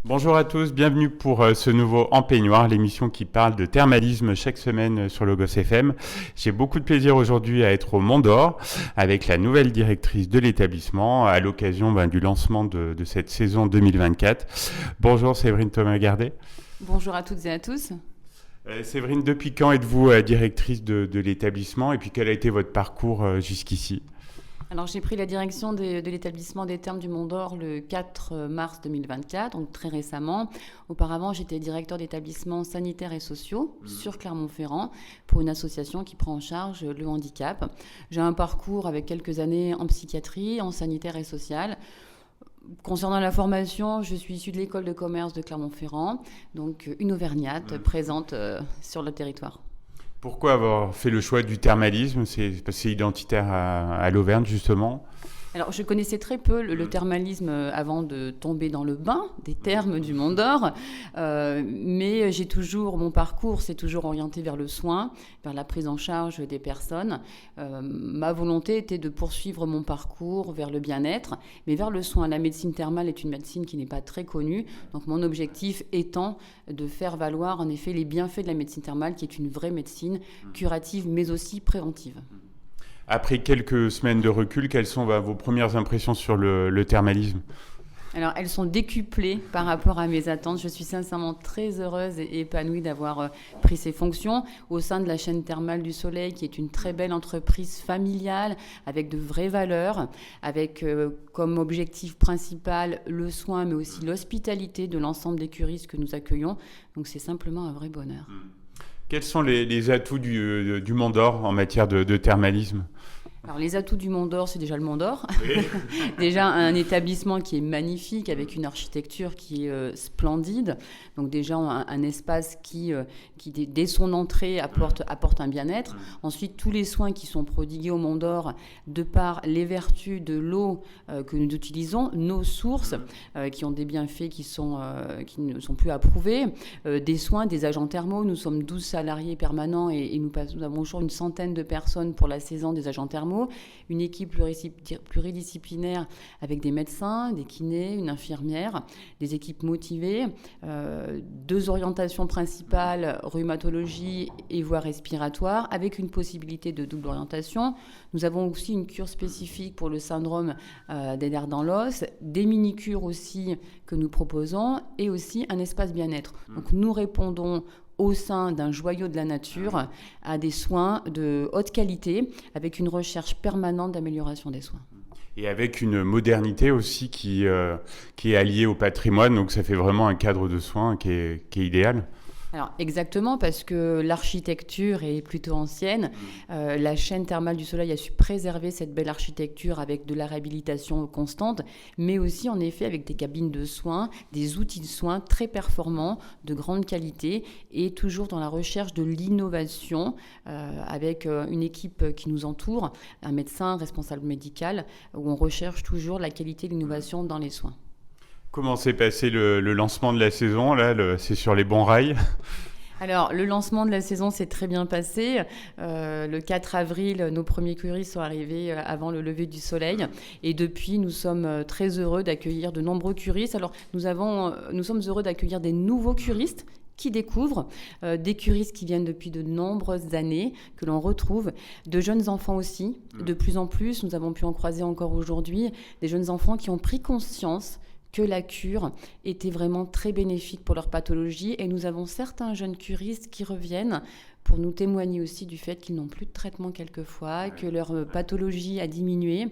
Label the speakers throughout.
Speaker 1: Bonjour à tous, bienvenue pour ce nouveau En Peignoir, l'émission qui parle de thermalisme chaque semaine sur Logos FM. J'ai beaucoup de plaisir aujourd'hui à être au Mont d'Or avec la nouvelle directrice de l'établissement à l'occasion du lancement de cette saison 2024. Bonjour Séverine Thomas-Gardet.
Speaker 2: Bonjour à toutes et à tous.
Speaker 1: Séverine, depuis quand êtes-vous directrice de l'établissement et puis quel a été votre parcours jusqu'ici ?
Speaker 2: Alors, j'ai pris la direction de l'établissement des Thermes du Mont d'Or le 4 mars 2024, donc très récemment. Auparavant, j'étais directeur d'établissements sanitaires et sociaux sur Clermont-Ferrand pour une association qui prend en charge le handicap. J'ai un parcours avec quelques années en psychiatrie, en sanitaire et social. Concernant la formation, je suis issue de l'école de commerce de Clermont-Ferrand, donc une auvergnate présente sur le territoire.
Speaker 1: Pourquoi avoir fait le choix du thermalisme ? C'est parce que c'est identitaire à l'Auvergne, justement.
Speaker 2: Alors, je connaissais très peu le thermalisme avant de tomber dans le bain des thermes du Mont d'Or, mais mon parcours s'est toujours orienté vers le soin, vers la prise en charge des personnes. Ma volonté était de poursuivre mon parcours vers le bien-être, mais vers le soin. La médecine thermale est une médecine qui n'est pas très connue, donc mon objectif étant de faire valoir en effet les bienfaits de la médecine thermale, qui est une vraie médecine curative, mais aussi préventive.
Speaker 1: Après quelques semaines de recul, quelles sont vos premières impressions sur le thermalisme ?
Speaker 2: Alors, elles sont décuplées par rapport à mes attentes. Je suis sincèrement très heureuse et épanouie d'avoir pris ces fonctions au sein de la chaîne thermale du Soleil, qui est une très belle entreprise familiale avec de vraies valeurs, avec comme objectif principal le soin, mais aussi l'hospitalité de l'ensemble des curistes que nous accueillons. Donc, c'est simplement un vrai bonheur.
Speaker 1: Quels sont les atouts du Mont d'Or en matière de thermalisme ?
Speaker 2: Alors, les atouts du Mont d'Or, c'est déjà le Mont d'Or.
Speaker 1: Oui.
Speaker 2: Déjà, un établissement qui est magnifique, avec une architecture qui est splendide. Donc déjà, un espace qui, dès son entrée, apporte un bien-être. Ensuite, tous les soins qui sont prodigués au Mont d'Or, de par les vertus de l'eau que nous utilisons, nos sources, qui ont des bienfaits qui ne sont plus approuvés, des soins, des agents thermaux. Nous sommes 12 salariés permanents et nous avons toujours une centaine de personnes pour la saison des agents thermaux. Une équipe pluridisciplinaire avec des médecins, des kinés, une infirmière, des équipes motivées, 2 orientations principales, rhumatologie et voies respiratoires, avec une possibilité de double orientation. Nous avons aussi une cure spécifique pour le syndrome des nerfs dans l'os, des mini-cures aussi que nous proposons et aussi un espace bien-être. Donc nous répondons au sein d'un joyau de la nature, à des soins de haute qualité, avec une recherche permanente d'amélioration des soins.
Speaker 1: Et avec une modernité aussi qui est alliée au patrimoine, donc ça fait vraiment un cadre de soins qui est idéal.
Speaker 2: Alors exactement, parce que l'architecture est plutôt ancienne. La chaîne thermale du Soleil a su préserver cette belle architecture avec de la réhabilitation constante, mais aussi en effet avec des cabines de soins, des outils de soins très performants, de grande qualité, et toujours dans la recherche de l'innovation, avec une équipe qui nous entoure, un médecin, un responsable médical, où on recherche toujours la qualité et l'innovation dans les soins.
Speaker 1: Comment s'est passé le lancement de la saison ? Là, c'est sur les bons rails ?
Speaker 2: Alors, le lancement de la saison s'est très bien passé. Le 4 avril, nos premiers curistes sont arrivés avant le lever du soleil. Et depuis, nous sommes très heureux d'accueillir de nombreux curistes. Alors, nous sommes heureux d'accueillir des nouveaux curistes qui découvrent, des curistes qui viennent depuis de nombreuses années, que l'on retrouve, de jeunes enfants aussi. De plus en plus, nous avons pu en croiser encore aujourd'hui, des jeunes enfants qui ont pris conscience que la cure était vraiment très bénéfique pour leur pathologie. Et nous avons certains jeunes curistes qui reviennent pour nous témoigner aussi du fait qu'ils n'ont plus de traitement quelquefois, que leur pathologie a diminué.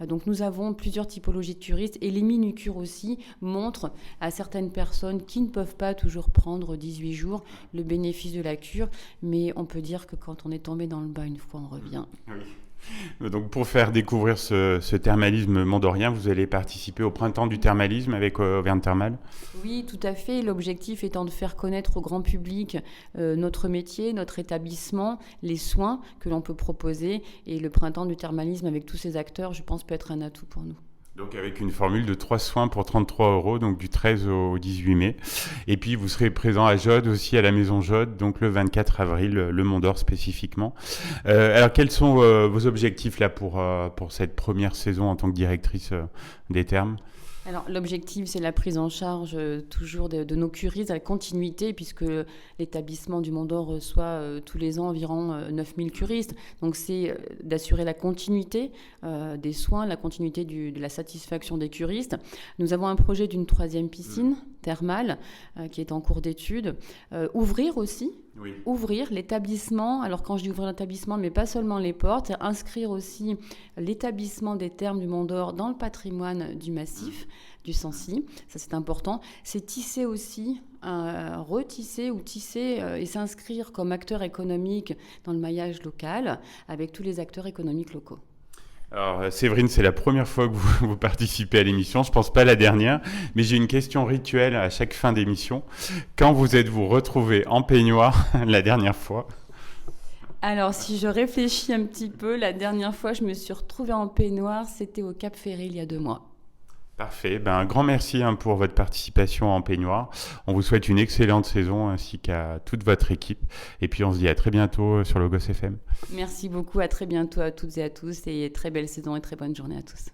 Speaker 2: Donc nous avons plusieurs typologies de curistes et les mini-cures aussi montrent à certaines personnes qui ne peuvent pas toujours prendre 18 jours le bénéfice de la cure. Mais on peut dire que quand on est tombé dans le bain une fois, on revient.
Speaker 1: Oui. Donc pour faire découvrir ce thermalisme mondorien, vous allez participer au printemps du thermalisme avec Auvergne Thermale ?
Speaker 2: Oui, tout à fait. L'objectif étant de faire connaître au grand public notre métier, notre établissement, les soins que l'on peut proposer. Et le printemps du thermalisme avec tous ces acteurs, je pense, peut être un atout pour nous.
Speaker 1: Donc avec une formule de 3 soins pour 33 €, donc du 13 au 18 mai. Et puis vous serez présent à Jode aussi, à la Maison Jode, donc le 24 avril, le Mont d'Or spécifiquement. Alors quels sont vos objectifs là pour cette première saison en tant que directrice des thermes ?
Speaker 2: Alors, l'objectif, c'est la prise en charge toujours de nos curistes, la continuité, puisque l'établissement du Mont d'Or reçoit tous les ans environ 9000 curistes. Donc, c'est d'assurer la continuité des soins, la continuité de la satisfaction des curistes. Nous avons un projet d'une 3e piscine thermale qui est en cours d'étude. Ouvrir aussi. Oui. Ouvrir l'établissement, alors quand je dis ouvrir l'établissement, mais pas seulement les portes, c'est inscrire aussi l'établissement des thermes du Mont d'Or dans le patrimoine du massif, du Sancy, ça c'est important. C'est tisser aussi, retisser ou tisser et s'inscrire comme acteur économique dans le maillage local avec tous les acteurs économiques locaux.
Speaker 1: Alors, Séverine, c'est la première fois que vous participez à l'émission. Je pense pas la dernière, mais j'ai une question rituelle à chaque fin d'émission. Quand vous êtes-vous retrouvée en peignoir la dernière fois ?
Speaker 2: Alors, si je réfléchis un petit peu, la dernière fois, je me suis retrouvée en peignoir, c'était au Cap Ferré il y a 2 mois.
Speaker 1: Parfait. Un grand merci pour votre participation en peignoir. On vous souhaite une excellente saison ainsi qu'à toute votre équipe. Et puis, on se dit à très bientôt sur Logos FM.
Speaker 2: Merci beaucoup. À très bientôt à toutes et à tous. Et très belle saison et très bonne journée à tous.